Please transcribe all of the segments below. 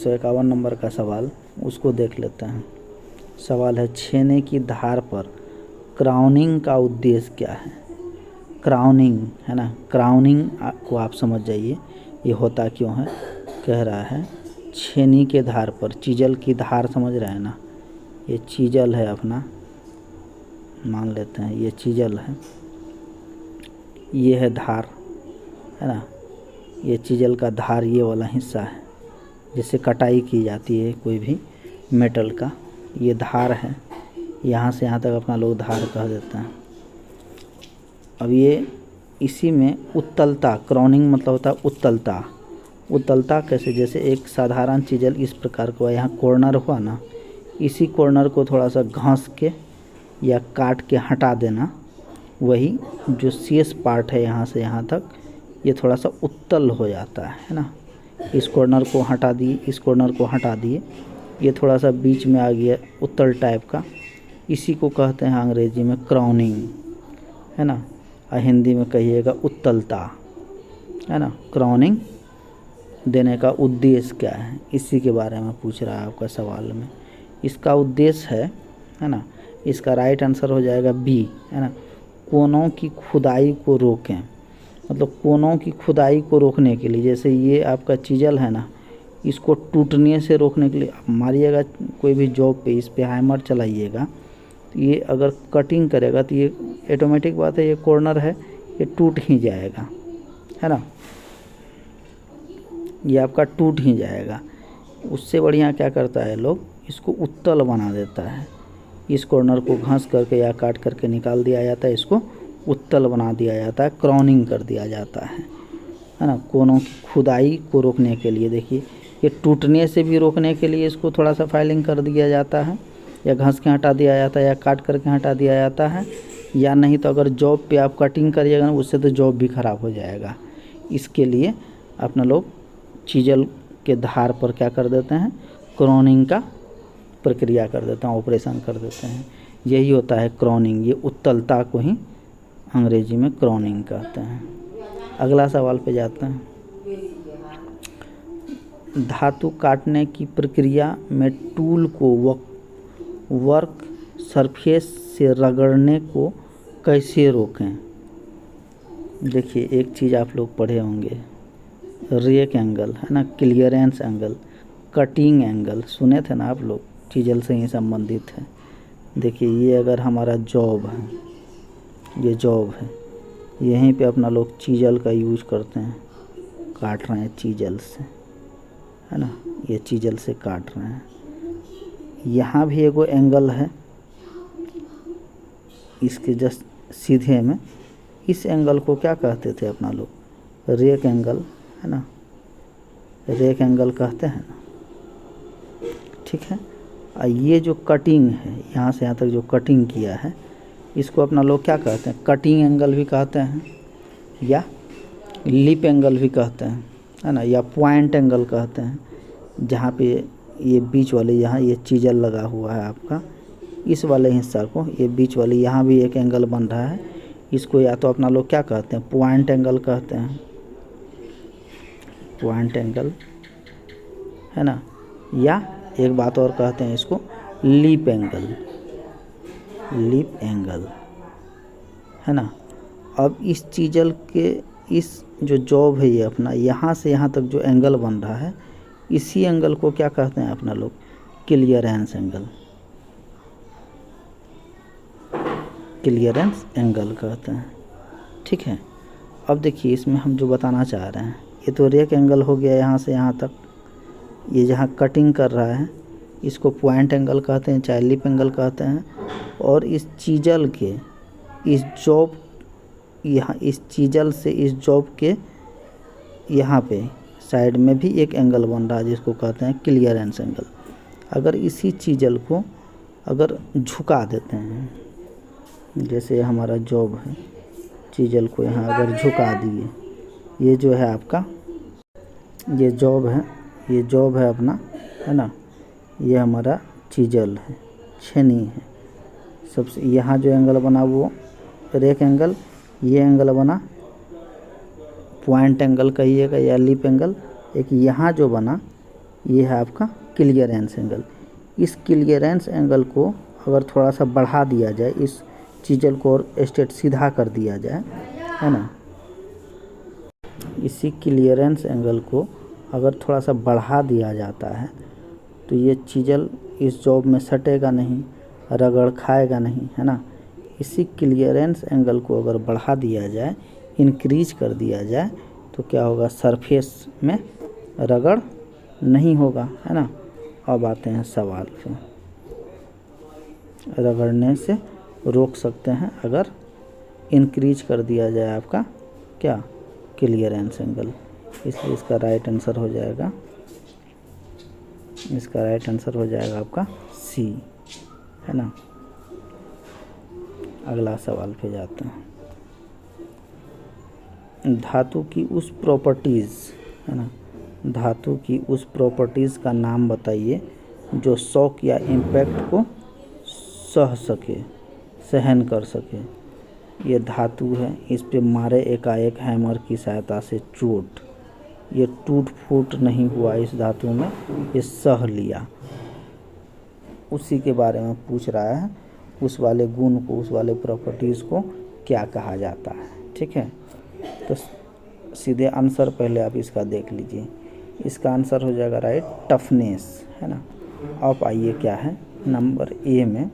151 number का सवाल, उसको देख लेते हैं। सवाल है, छेने की धार पर क्राउनिंग का उद्देश्य क्या है। क्राउनिंग है ना, क्राउनिंग को आप समझ जाइए ये होता क्यों है। कह रहा है छेनी के धार पर, चीजल की धार समझ रहे हैं ना, ये चीजल है अपना, मान लेते हैं ये चीजल है, ये है धार है ना, ये चीजल का धार ये वाला हिस्सा है जिससे कटाई की जाती है कोई भी मेटल का, ये धार है, यहाँ से यहाँ तक अपना लोग धार कह देते हैं। अब ये इसी में उत्तलता, क्राउनिंग मतलब होता है उत्तलता। उत्तलता कैसे, जैसे एक साधारण चीजल इस प्रकार का, यहाँ कॉर्नर हुआ ना, इसी कॉर्नर को थोड़ा सा घास के या काट के हटा देना, वही जो शेष पार्ट है यहाँ से यहाँ तक, ये थोड़ा सा उत्तल हो जाता है ना। इस कॉर्नर को हटा दिए, इस कॉर्नर को हटा दिए, ये थोड़ा सा बीच में आ गया उत्तल टाइप का, इसी को कहते हैं अंग्रेजी में क्राउनिंग है ना, और हिंदी में कहिएगा उत्तलता है ना। क्राउनिंग देने का उद्देश्य क्या है, इसी के बारे में पूछ रहा है आपका सवाल में। इसका उद्देश्य है ना, इसका राइट आंसर हो जाएगा बी है ना, कोनों की खुदाई को रोकें। मतलब कोनों की खुदाई को रोकने के लिए, जैसे ये आपका चीजल है ना, इसको टूटने से रोकने के लिए आप मारिएगा कोई भी जॉब पे, इस पे हैमर चलाइएगा, तो ये अगर कटिंग करेगा तो ये ऑटोमेटिक बात है, ये कॉर्नर है ये टूट ही जाएगा है ना, ये आपका टूट ही जाएगा। उससे बढ़िया क्या करता है लोग, इसको उत्तल बना देता है, इस कॉर्नर को घास करके या काट करके निकाल दिया जाता है, इसको उत्तल बना दिया जाता है, क्राउनिंग कर दिया जाता है ना। कोनों की खुदाई को रोकने के लिए, देखिए ये टूटने से भी रोकने के लिए इसको थोड़ा सा फाइलिंग कर दिया जाता है, या घास के हटा दिया जाता है, या काट करके हटा दिया जाता है, या नहीं तो अगर जॉब पे आप कटिंग करिएगा ना, उससे तो जॉब भी ख़राब हो जाएगा। इसके लिए अपना लोग चीजल के धार पर क्या कर देते हैं, क्राउनिंग का प्रक्रिया कर देते हैं, ऑपरेशन कर देते हैं। यही होता है क्राउनिंग, ये उत्तलता को ही अंग्रेजी में क्राउनिंग कहते हैं। अगला सवाल पे जाते हैं। धातु काटने की प्रक्रिया में टूल को वर्क सरफेस से रगड़ने को कैसे रोकें। देखिए एक चीज़ आप लोग पढ़े होंगे, रेक एंगल है ना, क्लियरेंस एंगल, कटिंग एंगल सुने थे ना आप लोग, चीजल से ही संबंधित है। देखिए ये अगर हमारा जॉब है, ये जॉब है, यहीं पे अपना लोग चीजल का यूज करते हैं, काट रहे हैं चीजल से है ना, ये चीजल से काट रहे हैं। यहाँ भी एगो एंगल है, इसके जस्ट सीधे में, इस एंगल को क्या कहते थे अपना लोग, रेक एंगल है ना, रेक एंगल कहते हैं ना, ठीक है। और ये जो कटिंग है, यहाँ से यहाँ तक जो कटिंग किया है, इसको अपना लोग क्या कहते हैं, कटिंग एंगल भी कहते हैं, या लिप एंगल भी कहते हैं है ना, या पॉइंट एंगल कहते हैं। जहाँ पे ये बीच वाले, यहाँ ये चीजल लगा हुआ है आपका, इस वाले हिस्सा को, ये बीच वाले यहाँ भी एक एंगल बन रहा है, इसको या तो अपना लोग क्या कहते हैं, पॉइंट एंगल कहते हैं, पॉइंट एंगल है ना, या एक बात और कहते हैं इसको लीप एंगल, लीप एंगल है ना। अब इस चीजल के इस जो जॉब है ये अपना, यहाँ से यहाँ तक जो एंगल बन रहा है, इसी एंगल को क्या कहते हैं अपना लोग, क्लियरेंस एंगल, क्लियरेंस एंगल कहते हैं, ठीक है। अब देखिए इसमें हम जो बताना चाह रहे हैं, ये तो रेक एंगल हो गया यहाँ से यहाँ तक, ये जहाँ कटिंग कर रहा है इसको पॉइंट एंगल कहते हैं, चाहे लिप एंगल कहते हैं। और इस चीजल के इस जॉब, यहाँ इस चीजल से इस जॉब के यहाँ पे साइड में भी एक एंगल बन रहा है जिसको कहते हैं क्लियरेंस एंगल। अगर इसी चीजल को अगर झुका देते हैं, जैसे हमारा जॉब है, चीजल को यहाँ अगर झुका दिए, ये जो है आपका, ये जॉब है, ये जॉब है अपना है ना, ये हमारा चीजल है, छेनी है। सबसे यहाँ जो एंगल बना वो रेक एंगल, ये एंगल बना पॉइंट एंगल कहिएगा या लिप एंगल। एक यहाँ जो बना ये है आपका क्लियरेंस एंगल। इस क्लियरेंस एंगल को अगर थोड़ा सा बढ़ा दिया जाए, इस चीज़ल को और स्ट्रेट सीधा कर दिया जाए, है ना, इसी क्लियरेंस एंगल को अगर थोड़ा सा बढ़ा दिया जाता है तो ये चीज़ल इस जॉब में सटेगा नहीं, रगड़ खाएगा नहीं, है ना। इसी क्लियरेंस एंगल को अगर बढ़ा दिया जाए, इंक्रीज कर दिया जाए, तो क्या होगा, सरफेस में रगड़ नहीं होगा, है ना। अब आते हैं सवाल पे। रगड़ने से रोक सकते हैं अगर इंक्रीज कर दिया जाए आपका क्या, क्लियरेंस एंगल। इसलिए इसका राइट आंसर हो जाएगा, इसका राइट आंसर हो जाएगा आपका सी, है ना। अगला सवाल पे जाते हैं। धातु की उस प्रॉपर्टीज़, है ना, धातु की उस प्रॉपर्टीज़ का नाम बताइए जो शॉक या इम्पैक्ट को सह सके, सहन कर सके। ये धातु है, इस पे मारे एकाएक हैमर की सहायता से चोट, ये टूट फूट नहीं हुआ इस धातु में, ये सह लिया। उसी के बारे में पूछ रहा है, उस वाले गुण को, उस वाले प्रॉपर्टीज़ को क्या कहा जाता है। ठीक है, तो सीधे आंसर पहले आप इसका देख लीजिए। इसका आंसर हो जाएगा राइट, टफनेस, है ना। अब आइए क्या है नंबर ए में,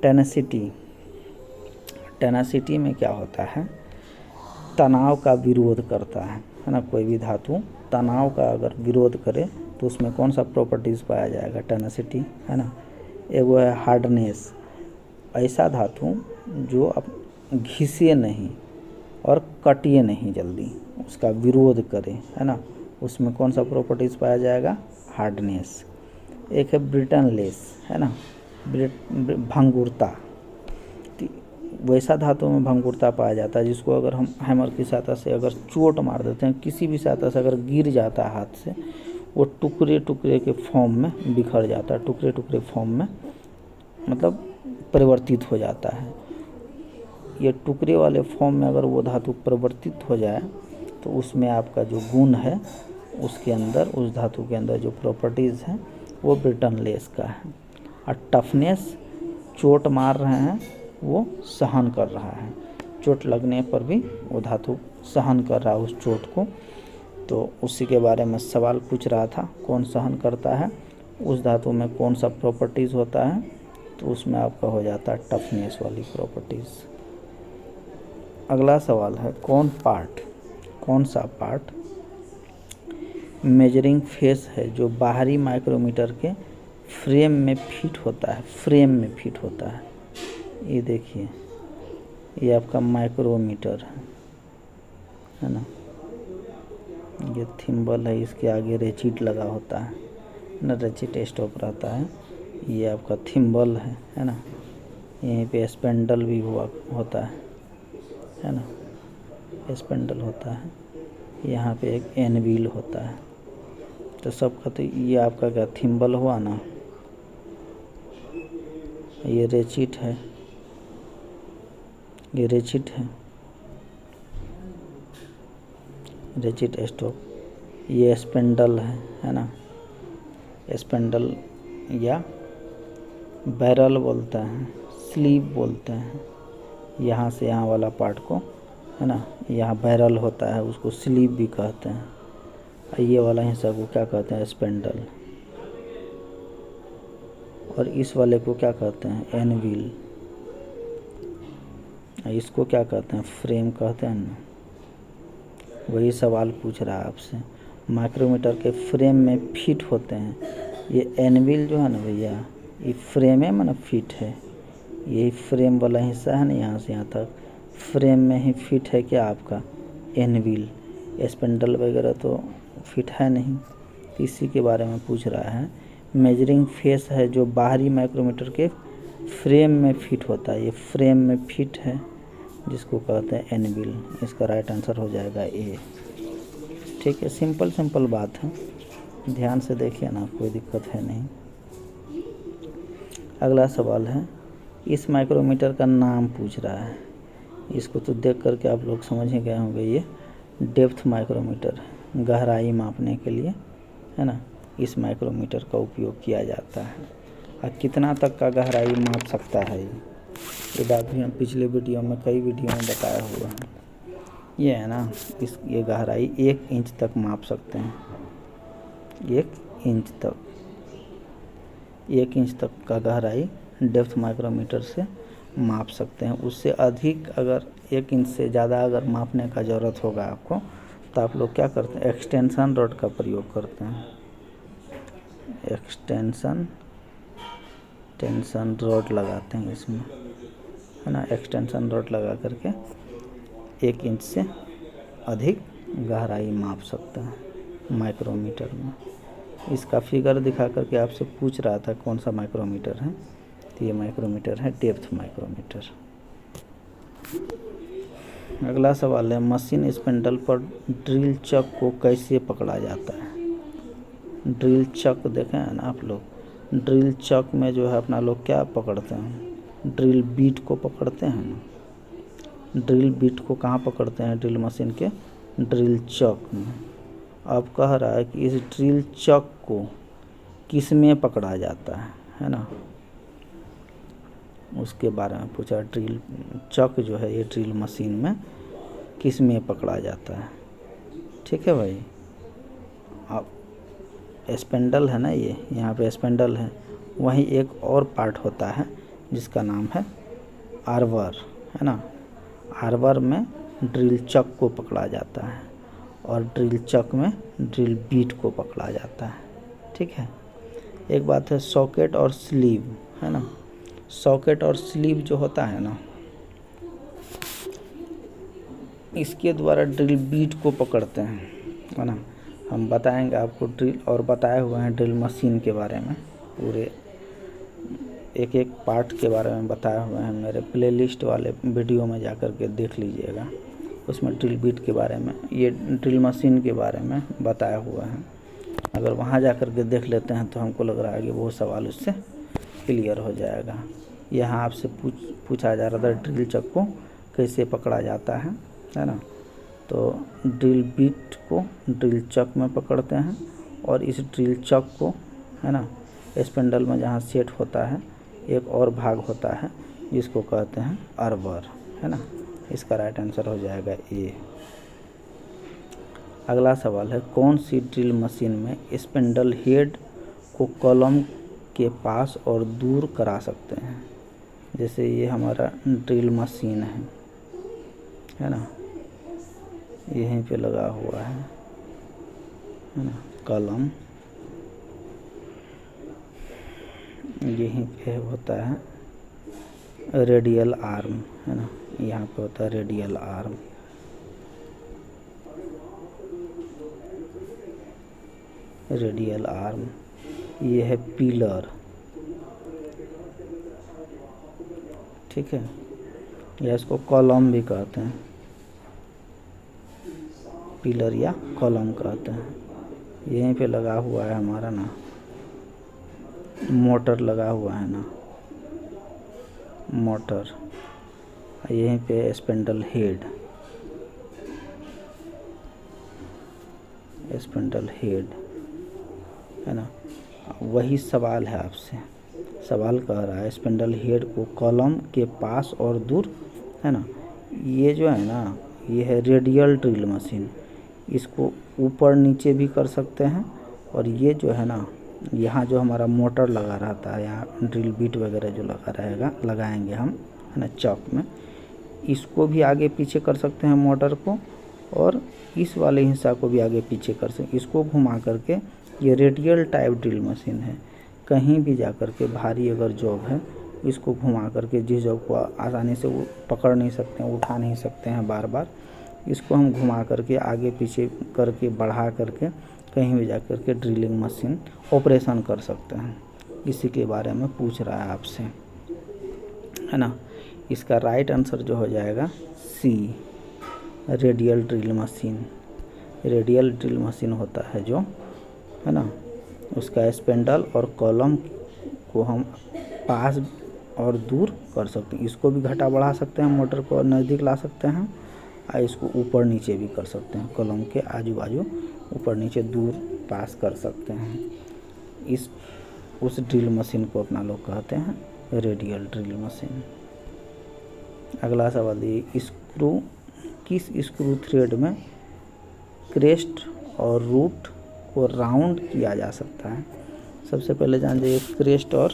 टेनेसिटी। टेनेसिटी में क्या होता है, तनाव का विरोध करता है ना। कोई भी धातु तनाव का अगर विरोध करे तो उसमें कौन सा प्रॉपर्टीज़ पाया जाएगा, टेनेसिटी, है ना। एगो है हार्डनेस, ऐसा धातु जो अब घिसे नहीं और कटिए नहीं जल्दी, उसका विरोध करे, है ना, उसमें कौन सा प्रॉपर्टीज़ पाया जाएगा, हार्डनेस। एक है ब्रिटनलेस, है ना, भंगुरता, वैसा धातु में भंगुरता पाया जाता है जिसको अगर हम हैमर की सहायता से अगर चोट मार देते हैं, किसी भी सहायता से अगर गिर जाता है हाथ से, वो टुकड़े टुकड़े के फॉर्म में बिखर जाता है, टुकड़े टुकड़े फॉर्म में मतलब परिवर्तित हो जाता है। ये टुकड़े वाले फॉर्म में अगर वो धातु परिवर्तित हो जाए तो उसमें आपका जो गुण है, उसके अंदर, उस धातु के अंदर जो प्रॉपर्टीज़ हैं वो ब्रिटनलेस का है। और टफनेस, चोट मार रहे हैं वो सहन कर रहा है, चोट लगने पर भी वो धातु सहन कर रहा है उस चोट को। तो उसी के बारे में सवाल पूछ रहा था, कौन सहन करता है, उस धातु में कौन सा प्रॉपर्टीज़ होता है, तो उसमें आपका हो जाता है टफनेस वाली प्रॉपर्टीज़। अगला सवाल है, कौन सा पार्ट मेजरिंग फेस है जो बाहरी माइक्रोमीटर के फ्रेम में फिट होता है, फ्रेम में फिट होता है। ये देखिए, ये आपका माइक्रोमीटर है ना, ये थिम्बल है, इसके आगे रेचिट लगा होता है ना, रेचिट स्टॉप रहता है। ये आपका थिम्बल है ना, यहीं पे स्पेंडल भी होता है ना, स्पेंडल होता है, यहाँ पे एक एनविल होता है। तो सबका तो ये आपका क्या थिम्बल हुआ ना, ये रेचिट है, ये रेचिट है, रेचिट स्टॉप, ये स्पेंडल है ना, स्पेंडल या बैरल बोलते हैं, स्लीव बोलते हैं, यहाँ से यहाँ वाला पार्ट को, है ना, यहाँ बैरल होता है, उसको स्लीव भी कहते हैं। ये वाला हिस्सा को क्या कहते हैं, स्पेंडल। और इस वाले को क्या कहते हैं, एनविल। इसको क्या कहते हैं, फ्रेम कहते हैं ना। वही सवाल पूछ रहा है आपसे, माइक्रोमीटर के फ्रेम में फिट होते हैं। ये एनविल जो है ना भैया, ये फ्रेम में मतलब फिट है, यही फ्रेम वाला हिस्सा है ना, यहाँ से यहाँ तक फ्रेम में ही फिट है क्या आपका एनविल। स्पेंडल वगैरह तो फिट है नहीं, तो इसी के बारे में पूछ रहा है। मेजरिंग फेस है जो बाहरी माइक्रोमीटर के फ्रेम में फिट होता है, ये फ्रेम में फिट है जिसको कहते हैं एनविल। इसका राइट आंसर हो जाएगा ए। ठीक है, सिंपल बात है, ध्यान से देखिए ना, कोई दिक्कत है नहीं। अगला सवाल है, इस माइक्रोमीटर का नाम पूछ रहा है। इसको तो देख करके आप लोग समझ ही गए होंगे, ये डेप्थ माइक्रोमीटर है, गहराई मापने के लिए, है ना। इस माइक्रोमीटर का उपयोग किया जाता है। और कितना तक का गहराई माप सकता है ये बात भी हम पिछले वीडियो में कई वीडियो में बताया हुआ है। ये है ना, ये गहराई 1 इंच तक माप सकते हैं, 1 इंच तक। 1 इंच तक का गहराई डेप्थ माइक्रोमीटर से माप सकते हैं। उससे अधिक अगर 1 इंच से ज़्यादा अगर मापने का ज़रूरत होगा आपको, तो आप लोग क्या करते हैं, एक्सटेंशन रॉड का प्रयोग करते हैं। टेंशन रॉड लगाते हैं इसमें, है ना। एक्सटेंशन रॉड लगा करके 1 इंच से अधिक गहराई माप सकते हैं माइक्रोमीटर में। इसका फिगर दिखा करके आपसे पूछ रहा था कौन सा माइक्रोमीटर है, तो ये माइक्रोमीटर है डेप्थ माइक्रोमीटर। अगला सवाल है, मशीन स्पिंडल पर ड्रिल चक को कैसे पकड़ा जाता है। ड्रिल चक देखें है ना आप लोग, ड्रिल चक में जो है अपना लोग क्या पकड़ते हैं, ड्रिल बीट को पकड़ते हैं ना। ड्रिल बीट को कहाँ पकड़ते हैं, ड्रिल मशीन के ड्रिल चक में। अब कह रहा है कि इस ड्रिल चक को किस में पकड़ा जाता है ना, उसके बारे में पूछा। ड्रिल चक जो है ये ड्रिल मशीन में किस में पकड़ा जाता है। ठीक है भाई। अब स्पिंडल है ना, ये यहाँ पे स्पिंडल है, वहीं एक और पार्ट होता है जिसका नाम है आर्बर, है ना। आर्बर में ड्रिल चक को पकड़ा जाता है और ड्रिल चक में ड्रिल बीट को पकड़ा जाता है। ठीक है। एक बात है सॉकेट और स्लीव, है ना। सॉकेट और स्लीव जो होता है ना, इसके द्वारा ड्रिल बीट को पकड़ते हैं, है ना। हम बताएंगे आपको ड्रिल, और बताए हुए हैं ड्रिल मशीन के बारे में, पूरे एक एक पार्ट के बारे में बताए हुए हैं। मेरे प्लेलिस्ट वाले वीडियो में जा कर के देख लीजिएगा, उसमें ड्रिल बीट के बारे में, ये ड्रिल मशीन के बारे में बताया हुआ है। अगर वहाँ जा कर के देख लेते हैं तो हमको लग रहा है कि वो सवाल उससे क्लियर हो जाएगा। यहाँ आपसे पूछा जा रहा था ड्रिल चक को कैसे पकड़ा जाता है ना। तो ड्रिल बीट को ड्रिल चक में पकड़ते हैं और इस ड्रिल चक को, है ना, स्पिंडल में जहाँ सेट होता है एक और भाग होता है जिसको कहते हैं आर्बर, है ना। इसका राइट आंसर हो जाएगा ए। अगला सवाल है, कौन सी ड्रिल मशीन में स्पिंडल हेड को कॉलम के पास और दूर करा सकते हैं। जैसे ये हमारा ड्रिल मशीन है ना, यहीं पे लगा हुआ है ना कॉलम, यहीं पे होता है रेडियल आर्म, है ना, यहाँ पे होता है रेडियल आर्म। रेडियल आर्म, ये है पिलर। ठीक है, या इसको कॉलम भी कहते हैं, पिलर या कॉलम कहते हैं। यहीं पे लगा हुआ है हमारा ना मोटर, लगा हुआ है ना मोटर, यहीं पे स्पिंडल हेड, स्पिंडल हेड, है ना। वही सवाल है आपसे, सवाल कह रहा है स्पिंडल हेड को कॉलम के पास और दूर, है ना। ये जो है ना, ये है रेडियल ड्रिल मशीन, इसको ऊपर नीचे भी कर सकते हैं। और ये जो है ना, यहाँ जो हमारा मोटर लगा रहता है, यहाँ ड्रिल बीट वगैरह जो लगा रहेगा, लगाएंगे हम, है ना, चौक में, इसको भी आगे पीछे कर सकते हैं मोटर को, और इस वाले हिस्सा को भी आगे पीछे कर सकते, इसको घुमा करके। ये रेडियल टाइप ड्रिल मशीन है, कहीं भी जा कर के भारी अगर जॉब है, इसको घुमा करके जिस जॉब को आसानी से वो पकड़ नहीं सकते हैं, उठा नहीं सकते हैं बार बार, इसको हम घुमा करके आगे पीछे करके बढ़ा करके कहीं भी जा कर के ड्रिलिंग मशीन ऑपरेशन कर सकते हैं। इसी के बारे में पूछ रहा है आपसे, है ना। इसका राइट आंसर जो हो जाएगा C, radial drill machine. Radial drill machine होता है जो, है ना, उसका स्पिंडल और कॉलम को हम पास और दूर कर सकते हैं। इसको भी घटा बढ़ा सकते हैं, मोटर को नज़दीक ला सकते हैं, और इसको ऊपर नीचे भी कर सकते हैं, कॉलम के आजू बाजू ऊपर नीचे दूर पास कर सकते हैं। इस उस ड्रिल मशीन को अपना लोग कहते हैं रेडियल ड्रिल मशीन। अगला सवाल ये, किस स्क्रू थ्रेड में क्रेस्ट और रूट को राउंड किया जा सकता है? सबसे पहले जान जाइए क्रेस्ट और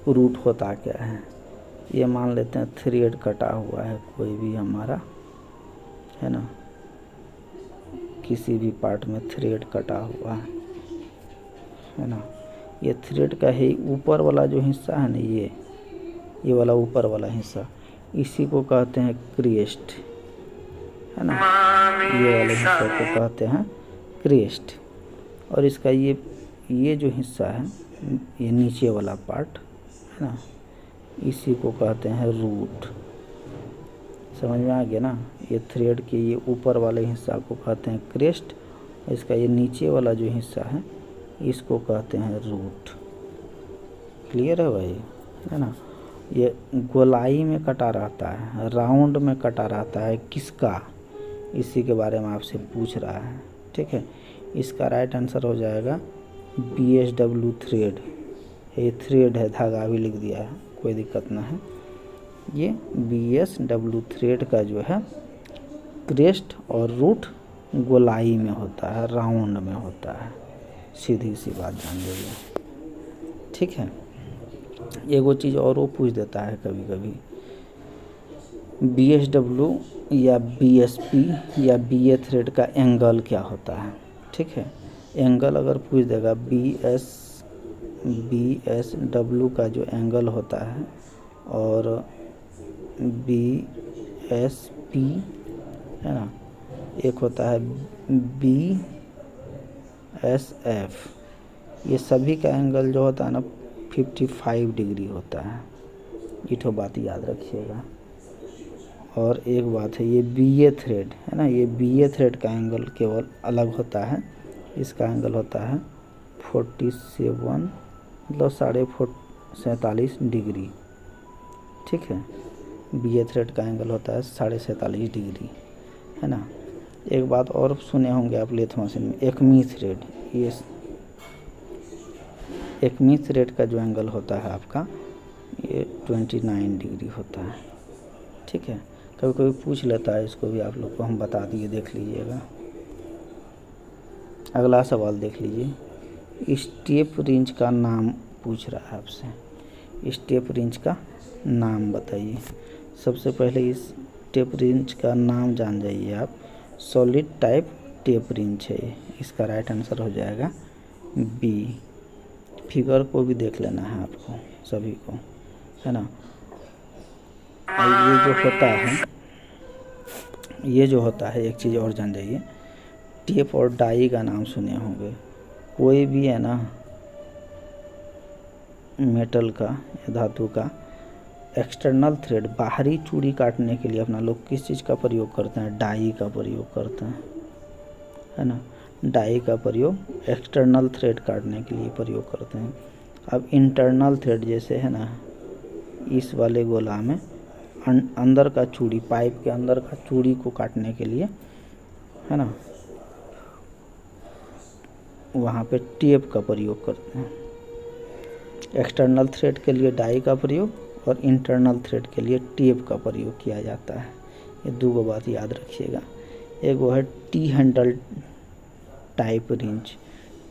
रूट होता क्या है। ये मान लेते हैं थ्रेड कटा हुआ है कोई भी हमारा, है ना, किसी भी पार्ट में थ्रेड कटा हुआ है ना। ये थ्रेड का ही ऊपर वाला जो हिस्सा है ना, ये वाला ऊपर वाला हिस्सा, इसी को कहते हैं क्रेस्ट, है ना। ये वाले हिस्से को कहते हैं क्रेस्ट। और इसका ये जो हिस्सा है, ये नीचे वाला पार्ट है ना, इसी को कहते हैं रूट। समझ में आ गया ना। ये थ्रेड के ये ऊपर वाले हिस्सा को कहते हैं क्रेस्ट, इसका ये नीचे वाला जो हिस्सा है इसको कहते हैं रूट। क्लियर है भाई, है ना। ये गोलाई में कटा रहता है, राउंड में कटा रहता है किसका, इसी के बारे में आपसे पूछ रहा है। ठीक है, इसका राइट आंसर हो जाएगा BSW थ्रेड। ये थ्रेड है, धागा भी लिख दिया है, कोई दिक्कत ना है। ये BSW थ्रेड का जो है क्रेस्ट और रूट गोलाई में होता है, राउंड में होता है। सीधी सी बात जान लीजिए। ठीक है, एगो चीज़ और वो पूछ देता है कभी कभी, BSW या BSP या BA थ्रेड का एंगल क्या होता है। ठीक है, एंगल अगर पूछ देगा, BSW का जो एंगल होता है और BSP है ना, एक होता है BSF, ये सभी का एंगल जो होता है ना 55 डिग्री होता है। ये तो बात याद रखिएगा। और एक बात है, ये BA थ्रेड है ना, ये BA थ्रेड का एंगल केवल अलग होता है। इसका एंगल होता है 47 मतलब 47.5 डिग्री। ठीक है, BA थ्रेड का एंगल होता है 47.5 डिग्री, है ना। एक बात और सुने होंगे आप लेथ मशीन में, एकमी थ्रेड। ये एकमी थ्रेड का जो एंगल होता है आपका, ये 29 डिग्री होता है। ठीक है, कभी कभी पूछ लेता है, इसको भी आप लोग को हम बता दिए, देख लीजिएगा। अगला सवाल देख लीजिए, स्टेप रिंच का नाम पूछ रहा है आपसे। स्टेप रिंच का नाम बताइए। सबसे पहले इस टेप रिंच का नाम जान जाइए आप, सॉलिड टाइप टेप रिंच है। इसका राइट आंसर हो जाएगा B। फिगर को भी देख लेना है आपको सभी को, है ना। ये जो होता है एक चीज़ और जान जाइए, टेप और डाई का नाम सुने होंगे। कोई भी है ना मेटल का या धातु का एक्सटर्नल थ्रेड, बाहरी चूड़ी काटने के लिए अपना लोग किस चीज़ का प्रयोग करते हैं? डाई का प्रयोग करते हैं, है ना। डाई का प्रयोग एक्सटर्नल थ्रेड काटने के लिए प्रयोग करते हैं। अब इंटरनल थ्रेड जैसे है ना, इस वाले गोला में अंदर का चूड़ी, पाइप के अंदर का चूड़ी को काटने के लिए, है ना, वहाँ पे टेप का प्रयोग करते हैं। एक्सटर्नल थ्रेड के लिए डाई का प्रयोग और इंटरनल थ्रेड के लिए टेप का प्रयोग किया जाता है। ये दो बात याद रखिएगा। एक वो है T handle type wrench.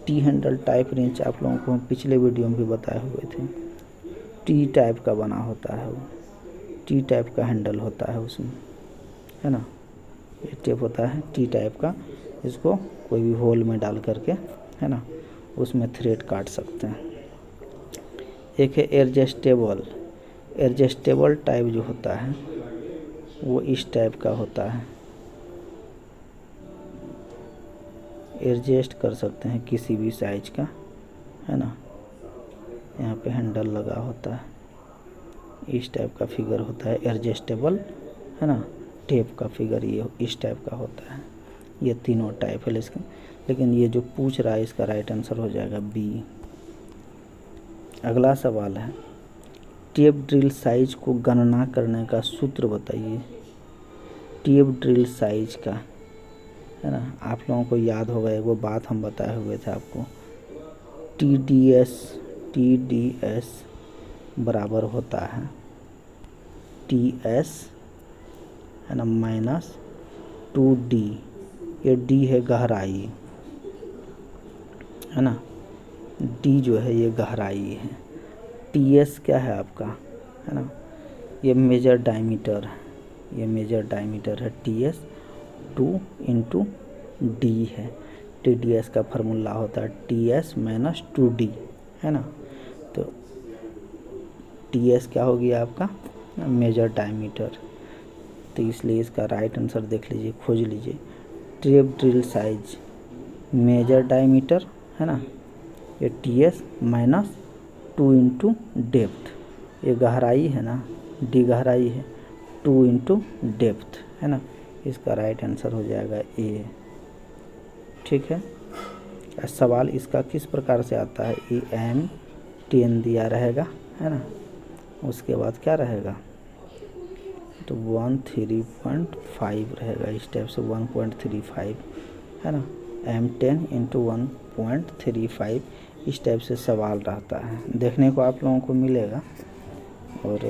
T handle type wrench आप लोगों को हम पिछले वीडियो में भी बताए हुए थे। टी टाइप का बना होता है वो, टी टाइप का हैंडल होता है उसमें, है ना। ये टेप होता है टी टाइप का, इसको कोई भी होल में डाल करके, है ना, उसमें थ्रेड काट सकते हैं। एक है एडजस्टेबल टाइप जो होता है वो इस टाइप का होता है। एडजस्ट कर सकते हैं किसी भी साइज का, है ना। यहाँ पे हैंडल लगा होता है, इस टाइप का फिगर होता है एडजस्टेबल, है ना। टेप का फिगर ये इस टाइप का होता है। ये तीनों टाइप है इसका, लेकिन ये जो पूछ रहा है इसका राइट आंसर हो जाएगा B। अगला सवाल है, टेप ड्रिल साइज को गणना करने का सूत्र बताइए। टेप ड्रिल साइज का, है ना। आप लोगों को याद होगा एक वो बात हम बताए हुए थे आपको, टी डी एस बराबर होता है टी एस, है ना, माइनस 2D। ये D है गहराई, है ना, D जो है ये गहराई है। TS क्या है आपका, है ना, ये मेजर डायमीटर है, ये मेजर डायमीटर है। TS 2 इंटू D है। TDS का फार्मूला होता है TS माइनस 2D, है ना। तो TS क्या होगी आपका, मेजर डायमीटर। तो इसलिए इसका राइट आंसर देख लीजिए, खोज लीजिए। Trap drill size major diameter, है ना, ये TS माइनस 2 इंटू डेप्थ, ये गहराई है ना, D गहराई है, 2 इंटू डेप्थ, है ना। इसका राइट आंसर हो जाएगा A। ठीक है। सवाल इसका किस प्रकार से आता है, AM10 दिया रहेगा, है ना, उसके बाद क्या रहेगा, तो 13.5 रहेगा, इस टाइप से 1.35, है ना, M10 इंटू 1.35, इस टाइप से सवाल रहता है, देखने को आप लोगों को मिलेगा। और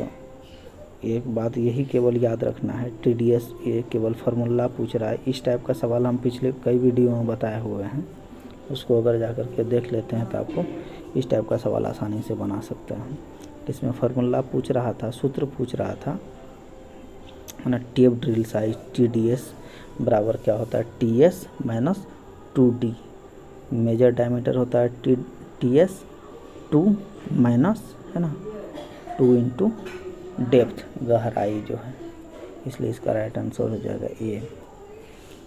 एक बात यही केवल याद रखना है, TDS ये केवल फार्मूला पूछ रहा है। इस टाइप का सवाल हम पिछले कई वीडियो में बताए हुए हैं, उसको अगर जा कर के देख लेते हैं तो आपको इस टाइप का सवाल आसानी से बना सकते हैं। इसमें फार्मूला पूछ रहा था, सूत्र पूछ रहा था, है ना। टेप ड्रिल साइज TDS बराबर क्या होता है, TS minus 2D। Major diameter होता है TS 2 माइनस, है ना, 2 इंटू डेप्थ, गहराई जो है, इसलिए इसका राइट आंसर हो जाएगा A।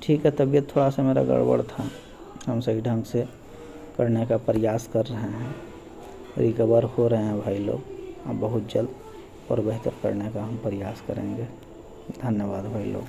ठीक है। तबीयत थोड़ा सा मेरा गड़बड़ था, हम सही ढंग से करने का प्रयास कर रहे हैं, रिकवर हो रहे हैं भाई लोग। अब बहुत जल्द और बेहतर करने का हम प्रयास करेंगे। धन्यवाद भाई लोग।